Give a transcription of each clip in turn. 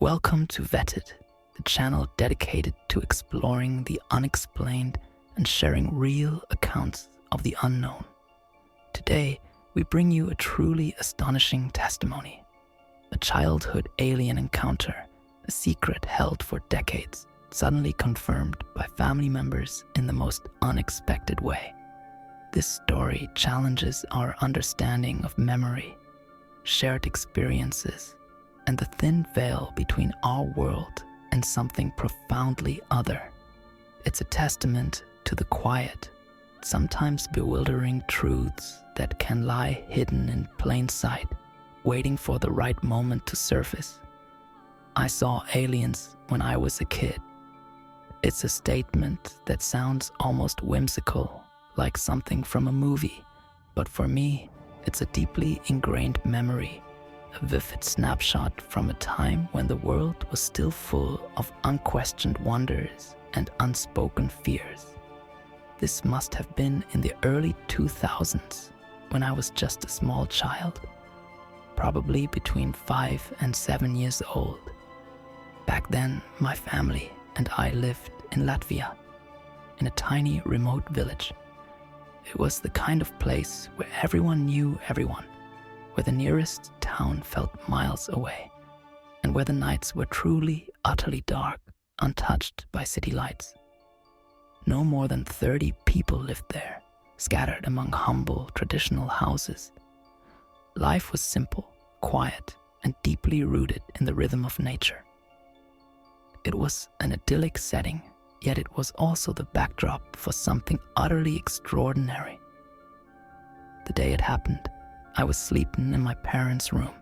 Welcome to Vetted, the channel dedicated to exploring the unexplained and sharing real accounts of the unknown. Today, we bring you a truly astonishing testimony. A childhood alien encounter, a secret held for decades, suddenly confirmed by family members in the most unexpected way. This story challenges our understanding of memory, shared experiences, and the thin veil between our world and something profoundly other. It's a testament to the quiet, sometimes bewildering truths that can lie hidden in plain sight, waiting for the right moment to surface. I saw aliens when I was a kid. It's a statement that sounds almost whimsical, like something from a movie, but for me, it's a deeply ingrained memory, a vivid snapshot from a time when the world was still full of unquestioned wonders and unspoken fears. This must have been in the early 2000s, when I was just a small child, probably between 5 and 7 years old. Back then, my family and I lived in Latvia, in a tiny remote village. It was the kind of place where everyone knew everyone, where the nearest town felt miles away, and where the nights were truly, utterly dark, untouched by city lights. No more than 30 people lived there, scattered among humble, traditional houses. Life was simple, quiet, and deeply rooted in the rhythm of nature. It was an idyllic setting, yet it was also the backdrop for something utterly extraordinary. The day it happened, I was sleeping in my parents' room.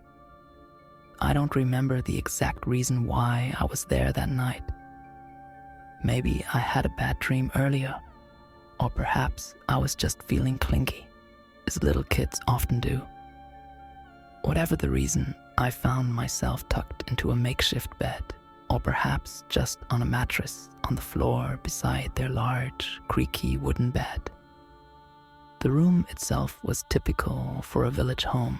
I don't remember the exact reason why I was there that night. Maybe I had a bad dream earlier, or perhaps I was just feeling clingy, as little kids often do. Whatever the reason, I found myself tucked into a makeshift bed, or perhaps just on a mattress on the floor beside their large, creaky wooden bed. The room itself was typical for a village home.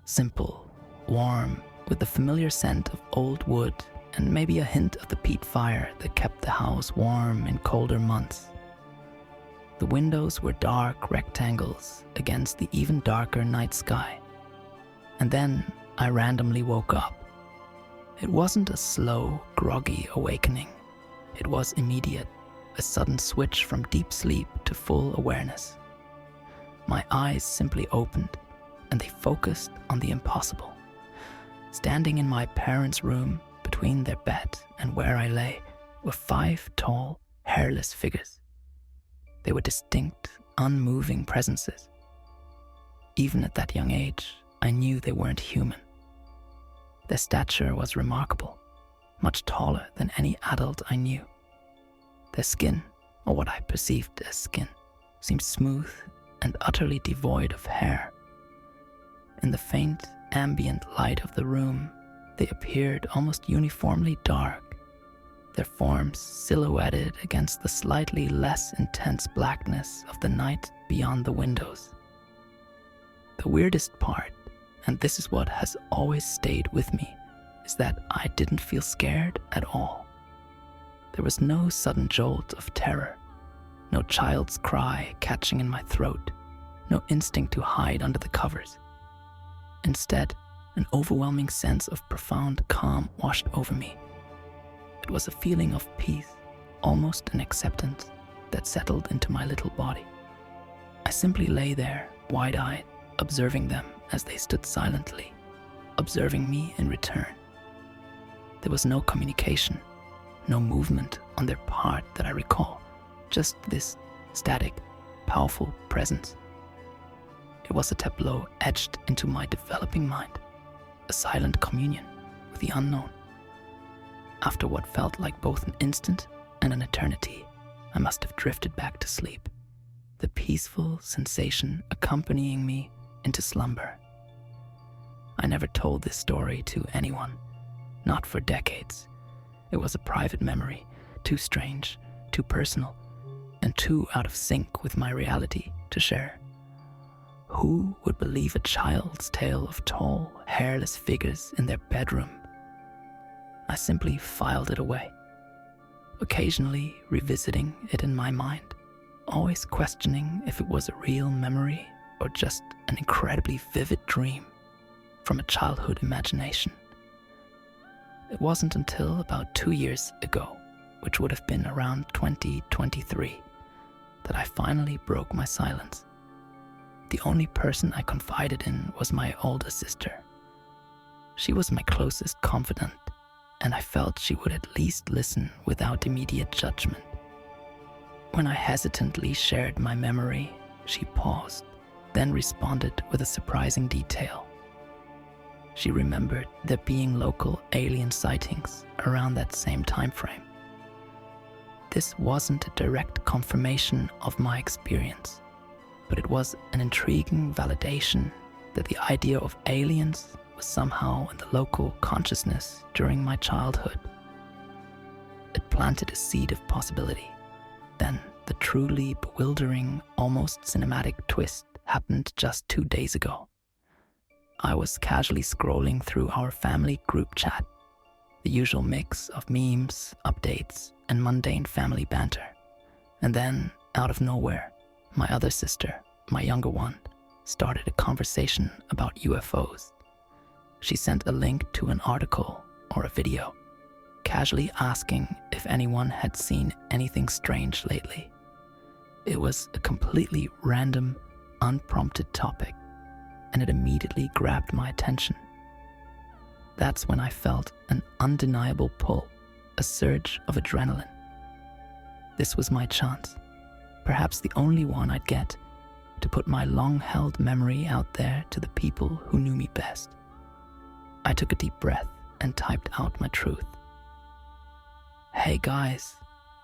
Simple, warm, with the familiar scent of old wood and maybe a hint of the peat fire that kept the house warm in colder months. The windows were dark rectangles against the even darker night sky. And then I randomly woke up. It wasn't a slow, groggy awakening. It was immediate, a sudden switch from deep sleep to full awareness. My eyes simply opened, and they focused on the impossible. Standing in my parents' room, between their bed and where I lay, were 5 tall, hairless figures. They were distinct, unmoving presences. Even at that young age, I knew they weren't human. Their stature was remarkable, much taller than any adult I knew. Their skin, or what I perceived as skin, seemed smooth and utterly devoid of hair. In the faint, ambient light of the room, they appeared almost uniformly dark, their forms silhouetted against the slightly less intense blackness of the night beyond the windows. The weirdest part, and this is what has always stayed with me, is that I didn't feel scared at all. There was no sudden jolt of terror, no child's cry catching in my throat, no instinct to hide under the covers. Instead, an overwhelming sense of profound calm washed over me. It was a feeling of peace, almost an acceptance, that settled into my little body. I simply lay there, wide-eyed, observing them as they stood silently, observing me in return. There was no communication, no movement on their part that I recall, just this static, powerful presence. It was a tableau etched into my developing mind, a silent communion with the unknown. After what felt like both an instant and an eternity, I must have drifted back to sleep, the peaceful sensation accompanying me into slumber. I never told this story to anyone, not for decades. It was a private memory, too strange, too personal, and too out of sync with my reality to share. Who would believe a child's tale of tall, hairless figures in their bedroom? I simply filed it away, occasionally revisiting it in my mind, always questioning if it was a real memory or just an incredibly vivid dream from a childhood imagination. It wasn't until about 2 years ago, which would have been around 2023, that I finally broke my silence. The only person I confided in was my older sister. She was my closest confidant, and I felt she would at least listen without immediate judgment. When I hesitantly shared my memory, she paused, then responded with a surprising detail. She remembered there being local alien sightings around that same time frame. This wasn't a direct confirmation of my experience, but it was an intriguing validation that the idea of aliens was somehow in the local consciousness during my childhood. It planted a seed of possibility. Then the truly bewildering, almost cinematic twist happened just 2 days ago. I was casually scrolling through our family group chat, the usual mix of memes, updates, and mundane family banter. And then, out of nowhere, my other sister, my younger one, started a conversation about UFOs. She sent a link to an article or a video, casually asking if anyone had seen anything strange lately. It was a completely random, unprompted topic, and it immediately grabbed my attention. That's when I felt an undeniable pull, a surge of adrenaline. This was my chance, perhaps the only one I'd get, to put my long-held memory out there to the people who knew me best. I took a deep breath and typed out my truth. Hey guys,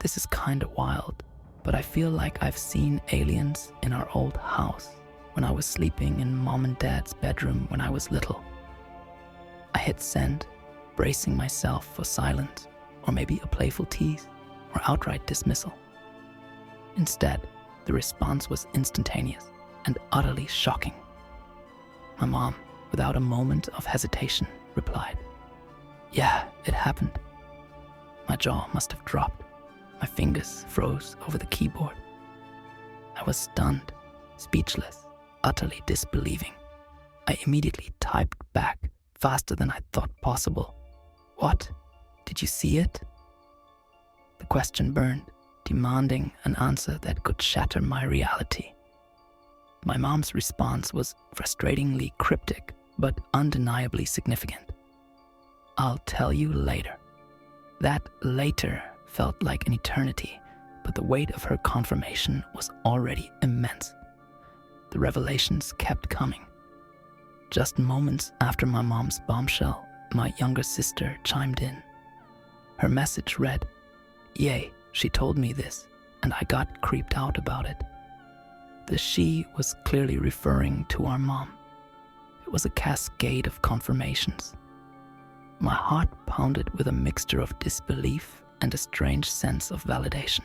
this is kinda wild, but I feel like I've seen aliens in our old house when I was sleeping in Mom and Dad's bedroom when I was little. I hit send, bracing myself for silence, or maybe a playful tease, or outright dismissal. Instead, the response was instantaneous and utterly shocking. My mom, without a moment of hesitation, replied, "Yeah, it happened." My jaw must have dropped. My fingers froze over the keyboard. I was stunned, speechless, utterly disbelieving. I immediately typed back, faster than I thought possible. "What? Did you see it?" The question burned, demanding an answer that could shatter my reality. My mom's response was frustratingly cryptic, but undeniably significant. "I'll tell you later." That later felt like an eternity, but the weight of her confirmation was already immense. The revelations kept coming. Just moments after my mom's bombshell, my younger sister chimed in. Her message read, "Yay, she told me this, and I got creeped out about it." The "she" was clearly referring to our mom. It was a cascade of confirmations. My heart pounded with a mixture of disbelief and a strange sense of validation.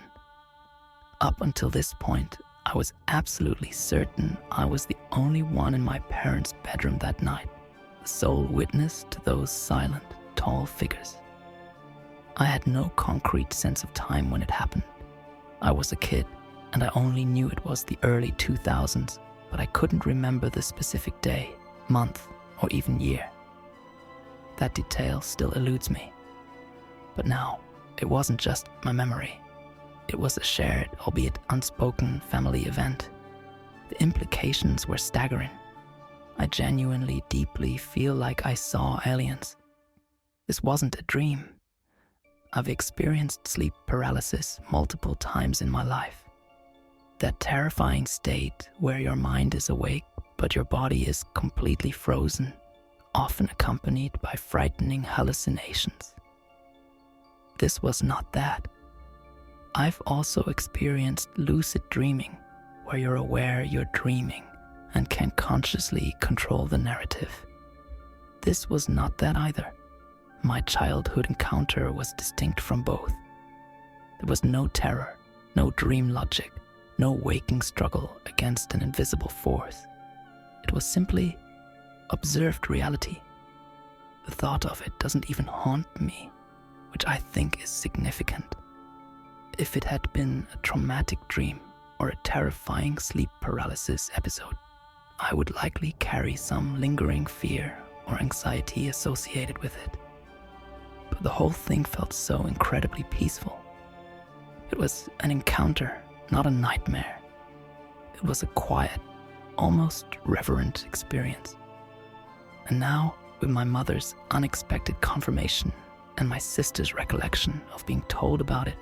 Up until this point, I was absolutely certain I was the only one in my parents' bedroom that night, the sole witness to those silent, tall figures. I had no concrete sense of time when it happened. I was a kid, and I only knew it was the early 2000s, but I couldn't remember the specific day, month, or even year. That detail still eludes me. But now, it wasn't just my memory. It was a shared, albeit unspoken, family event. The implications were staggering. I genuinely, deeply feel like I saw aliens. This wasn't a dream. I've experienced sleep paralysis multiple times in my life. That terrifying state where your mind is awake, but your body is completely frozen, often accompanied by frightening hallucinations. This was not that. I've also experienced lucid dreaming, where you're aware you're dreaming and can consciously control the narrative. This was not that either. My childhood encounter was distinct from both. There was no terror, no dream logic, no waking struggle against an invisible force. It was simply observed reality. The thought of it doesn't even haunt me. which I think is significant. If it had been a traumatic dream or a terrifying sleep paralysis episode, I would likely carry some lingering fear or anxiety associated with it. But the whole thing felt so incredibly peaceful. It was an encounter, not a nightmare. It was a quiet, almost reverent experience. And now, with my mother's unexpected confirmation and my sister's recollection of being told about it,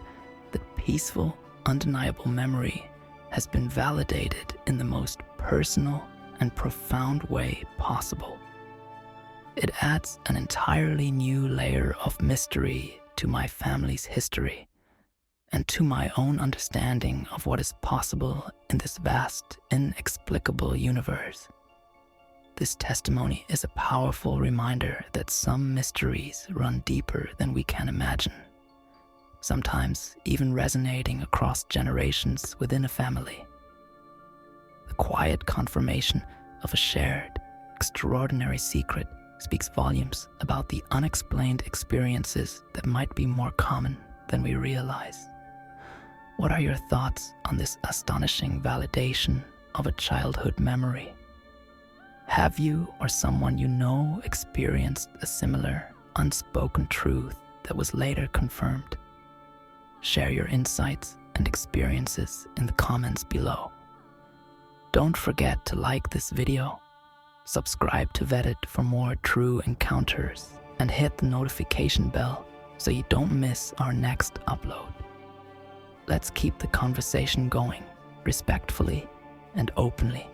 that peaceful, undeniable memory has been validated in the most personal and profound way possible. It adds an entirely new layer of mystery to my family's history and to my own understanding of what is possible in this vast, inexplicable universe. This testimony is a powerful reminder that some mysteries run deeper than we can imagine, sometimes even resonating across generations within a family. The quiet confirmation of a shared, extraordinary secret speaks volumes about the unexplained experiences that might be more common than we realize. What are your thoughts on this astonishing validation of a childhood memory? Have you or someone you know experienced a similar, unspoken truth that was later confirmed? Share your insights and experiences in the comments below. Don't forget to like this video, subscribe to Vetted for more true encounters, and hit the notification bell so you don't miss our next upload. Let's keep the conversation going, respectfully and openly,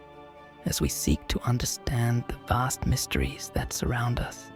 as we seek to understand the vast mysteries that surround us.